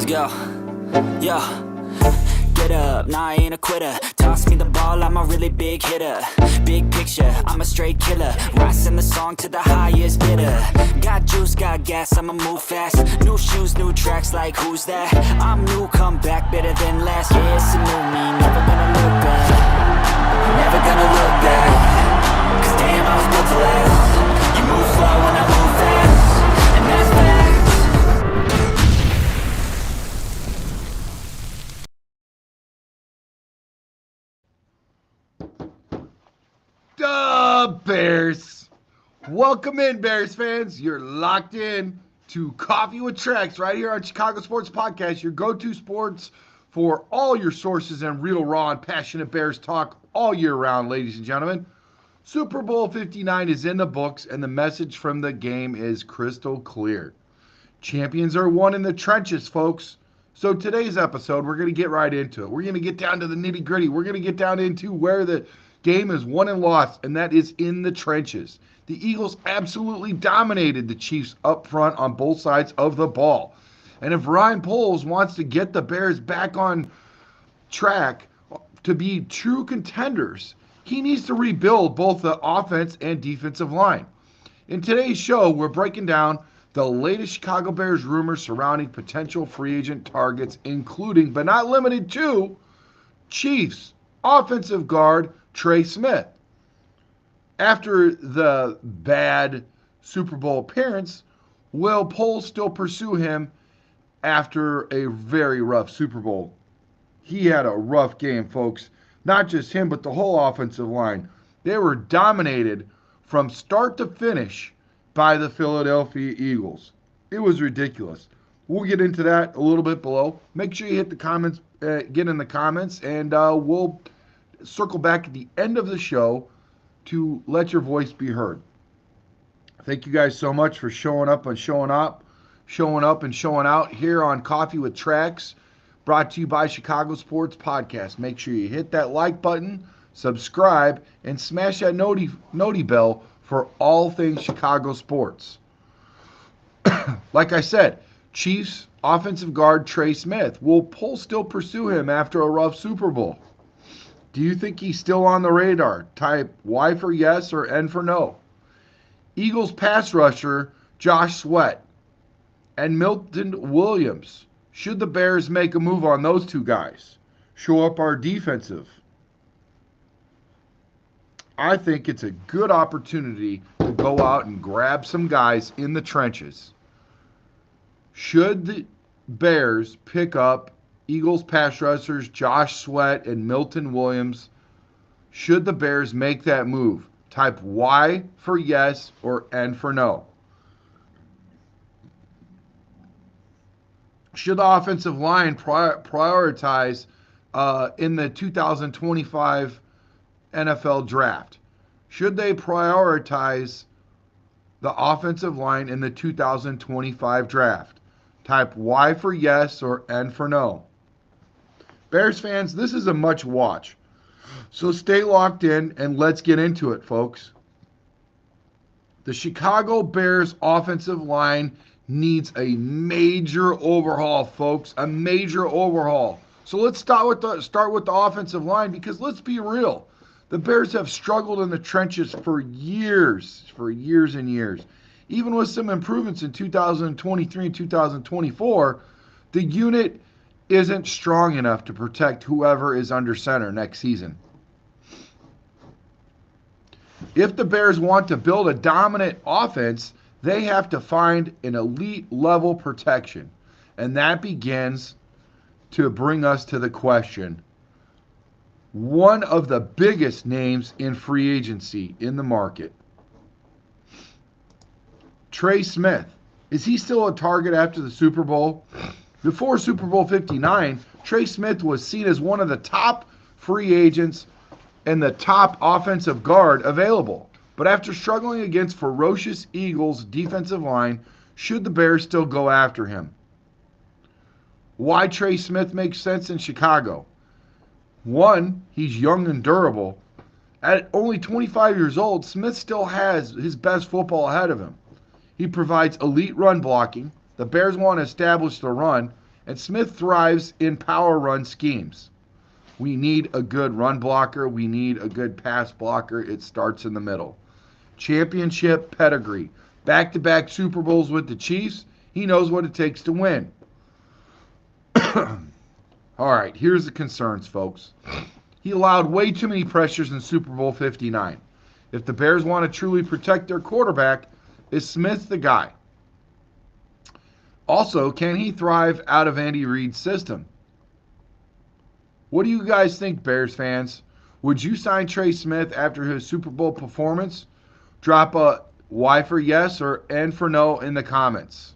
Let's go. Yo. Get up, nah, I ain't a quitter. Toss me the ball, I'm a really big hitter. Big picture, I'm a straight killer. Rising the song to the highest bidder. Got juice, got gas, I'ma move fast. New shoes, new tracks, like who's that? I'm new, come back, better than last. Yeah, it's a new me, never gonna look back. Never gonna look back. Cause damn, I was built to last. You move slow and I move fast. And that's facts. Bears. Welcome in, Bears fans. You're locked in to Coffee with Trex right here on Chicago Sports Podcast, your go-to sports for all your sources and real, raw, and passionate Bears talk all year round, ladies and gentlemen. Super Bowl 59 is in the books, and the message from the game is crystal clear. Champions are won in the trenches, folks. So today's episode, we're going to get right into it. We're going to get down to the nitty-gritty. We're going to get down into where the game is won and lost, and that is in the trenches. The Eagles absolutely dominated the Chiefs up front on both sides of the ball. And if Ryan Poles wants to get the Bears back on track to be true contenders, he needs to rebuild both the offense and defensive line. In today's show, we're breaking down the latest Chicago Bears rumors surrounding potential free agent targets, including, but not limited to, Chiefs offensive guard Trey Smith. After the bad Super Bowl appearance, will Poles still pursue him after a very rough Super Bowl? He had a rough game, folks. Not just him, but the whole offensive line. They were dominated from start to finish by the Philadelphia Eagles. It was ridiculous. We'll get into that a little bit below. Make sure you hit the comments, get in the comments, and we'll circle back at the end of the show to let your voice be heard. Thank you guys so much for showing up and showing out here on Coffee with Tracks, brought to you by Chicago Sports Podcast. Make sure you hit that like button, subscribe, and smash that noti bell for all things Chicago sports. Like I said, Chiefs offensive guard Trey Smith. Will Poles still pursue him after a rough Super Bowl? Do you think he's still on the radar? Type Y for yes or N for no. Eagles pass rusher Josh Sweat and Milton Williams. Should the Bears make a move on those two guys? Show up our defensive. I think it's a good opportunity to go out and grab some guys in the trenches. Should the Bears pick up Eagles pass rushers Josh Sweat and Milton Williams? Should the Bears make that move? Type Y for yes or N for no. Should the offensive line prioritize in the 2025 NFL draft? Should they prioritize the offensive line in the 2025 draft? Type Y for yes or N for no. Bears fans, this is a much watch. So stay locked in and let's get into it, folks. The Chicago Bears offensive line needs a major overhaul, folks. A major overhaul. So let's start with the offensive line, because let's be real. The Bears have struggled in the trenches for years and years. Even with some improvements in 2023 and 2024, the unit isn't strong enough to protect whoever is under center next season. If the Bears want to build a dominant offense, they have to find an elite level protection. And that begins to bring us to the question, one of the biggest names in free agency in the market, Trey Smith. Is he still a target after the Super Bowl? Before Super Bowl 59, Trey Smith was seen as one of the top free agents and the top offensive guard available. But after struggling against ferocious Eagles defensive line, should the Bears still go after him? Why Trey Smith makes sense in Chicago? One, he's young and durable. At only 25 years old, Smith still has his best football ahead of him. He provides elite run blocking. The Bears want to establish the run, And Smith thrives in power run schemes. We need a good run blocker. We need a good pass blocker. It starts in the middle. Championship pedigree. Back-to-back Super Bowls with the Chiefs. He knows what it takes to win. All right, here's the concerns, folks. He allowed way too many pressures in Super Bowl 59. If the Bears want to truly protect their quarterback, is Smith the guy? Also, can he thrive out of Andy Reid's system? What do you guys think, Bears fans? Would you sign Trey Smith after his Super Bowl performance? Drop a Y for yes or N for no in the comments.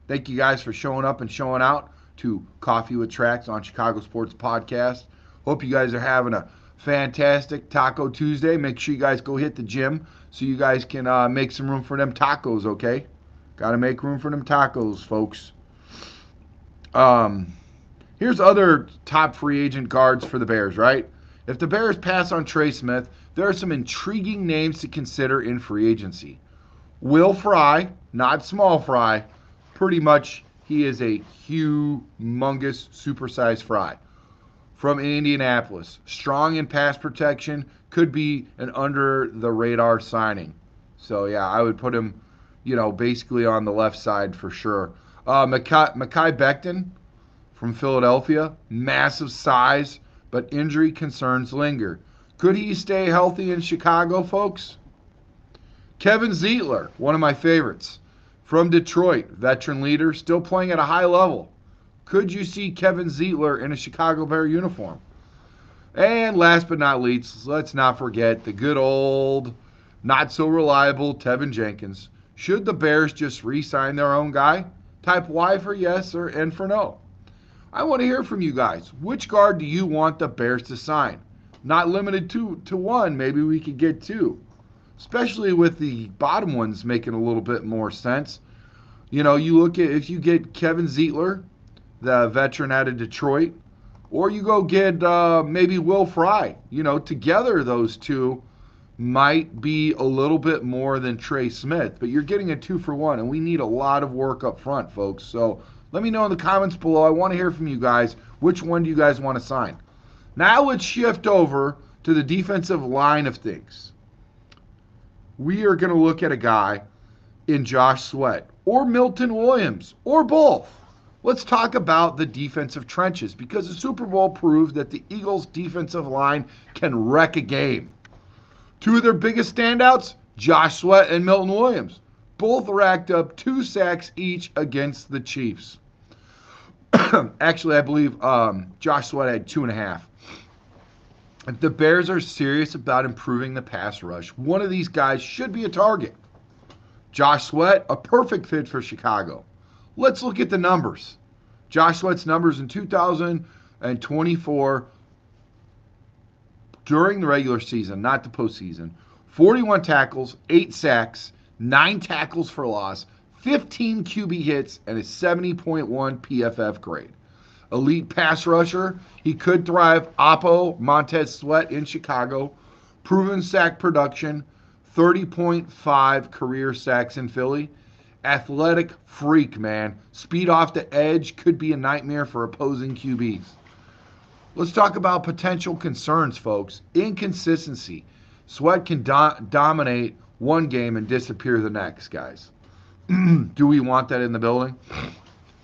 Thank you guys for showing up and showing out to Coffee with Tracks on Chicago Sports Podcast. Hope you guys are having a fantastic Taco Tuesday. Make sure you guys go hit the gym so you guys can make some room for them tacos, okay? Got to make room for them tacos, folks. Here's other top free agent guards for the Bears, right? If the Bears pass on Trey Smith, there are some intriguing names to consider in free agency. Will Fry, not small fry, pretty much he is a humongous supersized fry. From Indianapolis, strong in pass protection, could be an under-the-radar signing. So, yeah, I would put him, basically on the left side for sure. Mekhi Becton from Philadelphia, massive size, but injury concerns linger. Could he stay healthy in Chicago, folks? Kevin Zeitler, one of my favorites, from Detroit, veteran leader, still playing at a high level. Could you see Kevin Zeitler in a Chicago Bear uniform? And last but not least, let's not forget the good old, not so reliable Tevin Jenkins. Should the Bears just re-sign their own guy? Type Y for yes or N for no. I want to hear from you guys. Which guard do you want the Bears to sign? Not limited to one. Maybe we could get two. Especially with the bottom ones making a little bit more sense. You look at if you get Kevin Zeitler, the veteran out of Detroit, or you go get maybe Will Fry. Together those two might be a little bit more than Trey Smith, but you're getting a 2-for-1, and we need a lot of work up front, folks. So let me know in the comments below. I want to hear from you guys. Which one do you guys want to sign? Now let's shift over to the defensive line of things. We are going to look at a guy in Josh Sweat or Milton Williams or both. Let's talk about the defensive trenches because the Super Bowl proved that the Eagles' defensive line can wreck a game. Two of their biggest standouts, Josh Sweat and Milton Williams, both racked up 2 sacks each against the Chiefs. Actually, I believe Josh Sweat had 2.5. If the Bears are serious about improving the pass rush, one of these guys should be a target. Josh Sweat, a perfect fit for Chicago. Let's look at the numbers. Josh Sweat's numbers in 2024 during the regular season, not the postseason. 41 tackles, 8 sacks, 9 tackles for loss, 15 QB hits, and a 70.1 PFF grade. Elite pass rusher, he could thrive. Oppo, Montez Sweat in Chicago. Proven sack production, 30.5 career sacks in Philly. Athletic freak, man. Speed off the edge could be a nightmare for opposing QBs. Let's talk about potential concerns, folks. Inconsistency. Sweat can dominate one game and disappear the next, guys. Do we want that in the building?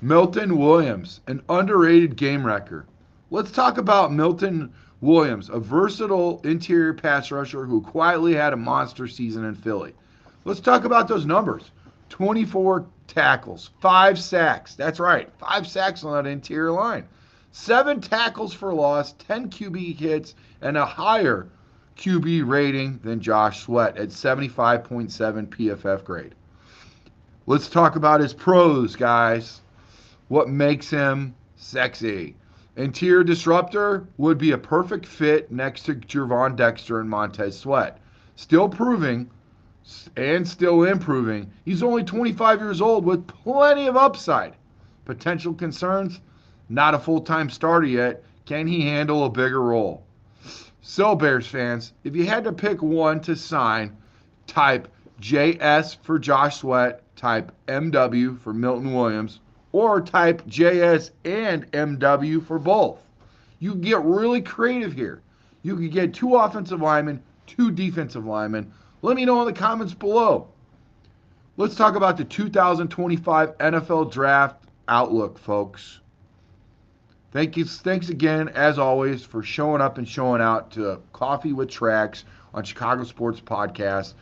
Milton Williams, an underrated game wrecker. Let's talk about Milton Williams, a versatile interior pass rusher who quietly had a monster season in Philly. Let's talk about those numbers. 24 tackles, 5 sacks. That's right, 5 sacks on that interior line. 7 tackles for loss, 10 QB hits, and a higher QB rating than Josh Sweat at 75.7 PFF grade. Let's talk about his pros, guys. What makes him sexy? Interior disruptor would be a perfect fit next to Gervon Dexter and Montez Sweat. Still proving and still improving. He's only 25 years old with plenty of upside. Potential concerns? Not a full-time starter yet. Can he handle a bigger role? So, Bears fans, if you had to pick one to sign, type JS for Josh Sweat, type MW for Milton Williams, or type JS and MW for both. You can get really creative here. You can get 2 offensive linemen, 2 defensive linemen. Let me know in the comments below. Let's talk about the 2025 NFL Draft outlook, folks. Thanks again, as always, for showing up and showing out to Coffee with Trax on Chicago Sports Podcast.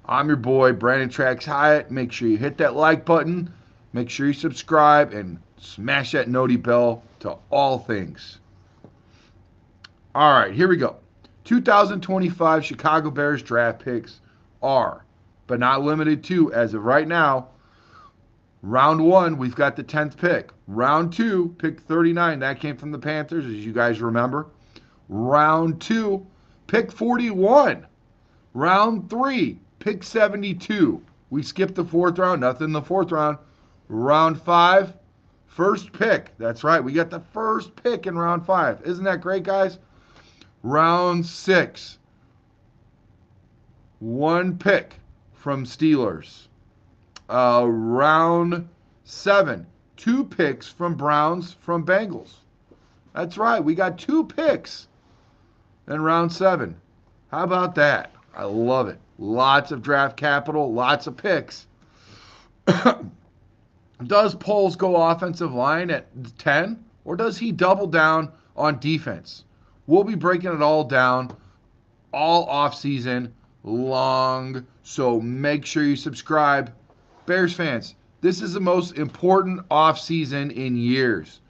I'm your boy, Brandon Trax Hyatt. Make sure you hit that like button. Make sure you subscribe and smash that noti bell to all things. All right, here we go. 2025 Chicago Bears draft picks are, but not limited to, as of right now, round 1, we've got the 10th pick. Round 2, pick 39. That came from the Panthers, as you guys remember. Round 2, pick 41. Round 3, pick 72. We skipped the 4th round. Nothing in the 4th round. Round 5, first pick. That's right. We got the first pick in round 5. Isn't that great, guys? Round 6, 1 pick from Steelers. Round 7, 2 picks from Browns from Bengals. That's right. We got 2 picks in round 7. How about that? I love it. Lots of draft capital, lots of picks. Does Poles go offensive line at 10, or does he double down on defense? We'll be breaking it all down all offseason long, so make sure you subscribe. Bears fans, this is the most important offseason in years.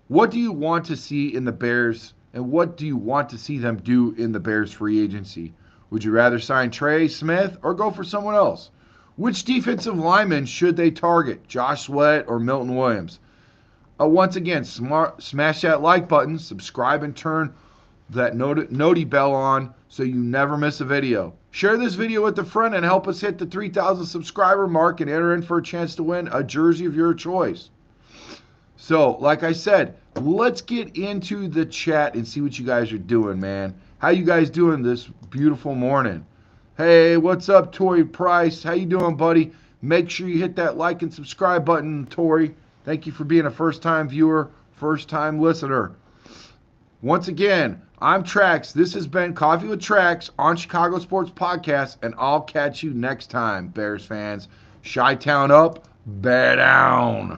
What do you want to see in the Bears, and what do you want to see them do in the Bears free agency? Would you rather sign Trey, Smith, or go for someone else? Which defensive lineman should they target, Josh Sweat or Milton Williams? Once again, smash that like button, subscribe, and turn that noti bell on so you never miss a video. Share this video with a friend and help us hit the 3,000 subscriber mark and enter in for a chance to win a jersey of your choice. So, like I said, let's get into the chat and see what you guys are doing, man. How you guys doing this beautiful morning? Hey, what's up, Tori Price? How you doing, buddy? Make sure you hit that like and subscribe button, Tori. Thank you for being a first-time viewer, first-time listener. Once again, I'm Trax. This has been Coffee with Trax on Chicago Sports Podcast, and I'll catch you next time, Bears fans. Chi-Town up, bear down.